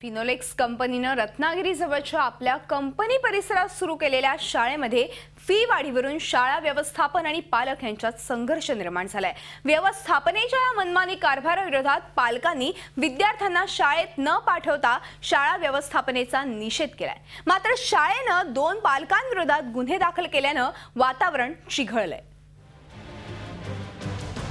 फिनोलेक्स कंपनीने रत्नागिरी जवळच्या आपल्या कंपनी परिसरात सुरू केलेल्या शाळेमध्ये फी वाढीवरून शाळा व्यवस्थापन आणि पालक यांच्यात संघर्ष निर्माण झालाय। व्यवस्थापनेच्या या मनमानी कारभाराविरोधात पालकांनी विद्यार्थ्यांना शाळेत न पाठवता शाळा व्यवस्थापनेचा निषेध केलाय। मात्र शाळेने 2 पालकांविरोधात गुन्हे दाखल केल्याने वातावरण चिघळलंय।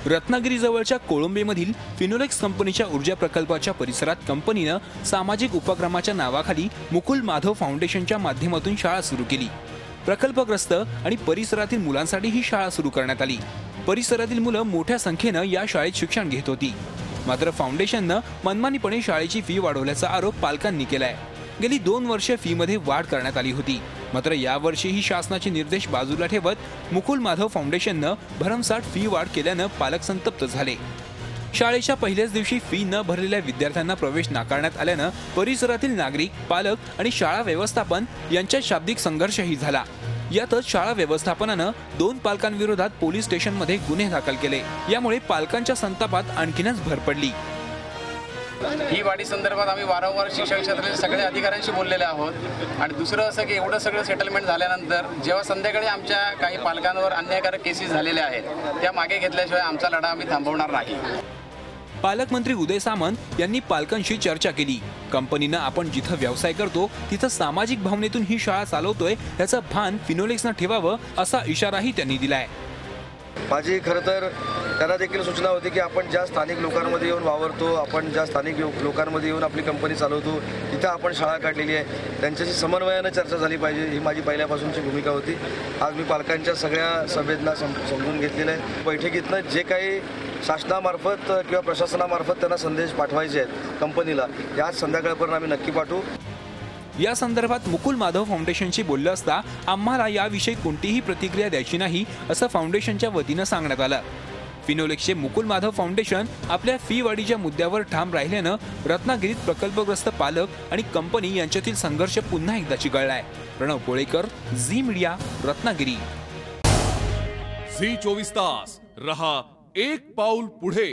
रत्नागिरी जवळच्या कोळंबेमधील फिनोलेक्स कंपनीच्या ऊर्जा प्रकल्पाच्या परिसरात कंपनीने सामाजिक उपक्रमाच्या नावाखाली मुकुल माधव फाउंडेशनच्या माध्यमातून शाळा सुरू केली। प्रकल्पग्रस्त आणि परिसरातील मुलांसाठी ही शाळा सुरू करण्यात आली। परिसरातील मुलं मोठ्या संख्येने या शाळेत शिक्षण घेत होती। मात्र फाउंडेशनने मनमानीपणे शाळेची फी वाढवल्याचा आरोप पालकांनी केलाय। गेली 2 वर्षे फी मध्ये वाढ करण्यात आली होती, मात्र यावर्षीही शासनाचे निर्देश बाजूला ठेवत मुकुल माधव फाउंडेशनने भरमसाठ फी वाढ केल्याने पालक संतप्त झाले। शाळेच्या पहिल्याच दिवशी फी न भरलेल्या विद्यार्थ्यांना प्रवेश नाकारण्यात आल्याने परिसरातील नागरिक, पालक आणि शाळा व्यवस्थापन यांच्यात शाब्दिक संघर्षही झाला। यातच शाळा व्यवस्थापनाने 2 पालकांविरोधात पोलीस स्टेशनमध्ये गुन्हे दाखल केले। यामुळे पालकांच्या संतापात आणखीनच भर पडली। ही वाढी संदर्भात आम्ही वारंवार शिक्षण क्षेत्रातील सगळ्या अधिकाऱ्यांशी बोललेले आहोत आणि दुसरं असं की एवढं सगळं सेटलमेंट झाल्यानंतर जेव्हा संध्याकाळी आमच्या काही पालकांवर अन्यायकारक केसेस झालेल्या आहेत त्या मागे घेतल्याशिवाय आमचा लढा आम्ही थांबवणार नाही। पालकमंत्री उदय सामंत यांनी पालकांशी चर्चा केली। कंपनीने आपण जिथे व्यवसाय करतो तिथे सामाजिक भावनेतून ही शाळा चालवतोय याचं भान फिनोलेक्सने ठेवावं असा इशाराही त्यांनी दिलाय। माझी खरं तर त्यांना देखील सूचना होती की आपण ज्या स्थानिक लोकांमध्ये येऊन वावरतो, आपण ज्या स्थानिक लोकांमध्ये येऊन आपली कंपनी चालवतो तिथं आपण शाळा काढलेली आहे, त्यांच्याशी समन्वयाने चर्चा झाली पाहिजे ही माझी पहिल्यापासूनची भूमिका होती। आज मी पालकांच्या सगळ्या संवेदना समजून घेतलेल्या आहे। बैठकीतनं जे काही शासनामार्फत किंवा प्रशासनामार्फत त्यांना संदेश पाठवायचे आहेत कंपनीला, आज संध्याकाळपर्यंत आम्ही नक्की पाठवू। या संदर्भात मुकुल माधव फाउंडेशनशी बोलले असता आम्हाला याविषयी कोणतीही प्रतिक्रिया द्यायची नाही असं फाउंडेशनच्या वतीने सांगण्यात आलं। फिनोलेक्सचे मुकुल माधव फाउंडेशन आपल्या फी वाढीच्या मुद्द्यावर ठाम राहिल्यानं रत्नागिरीत प्रकल्पग्रस्त पालक आणि कंपनी यांच्यातील संघर्ष पुन्हा एकदा चिघळलाय। Pranav Kolekar, Zee media, Ratnagiri. Zee 24 तास रहा एक पाऊल पुढे।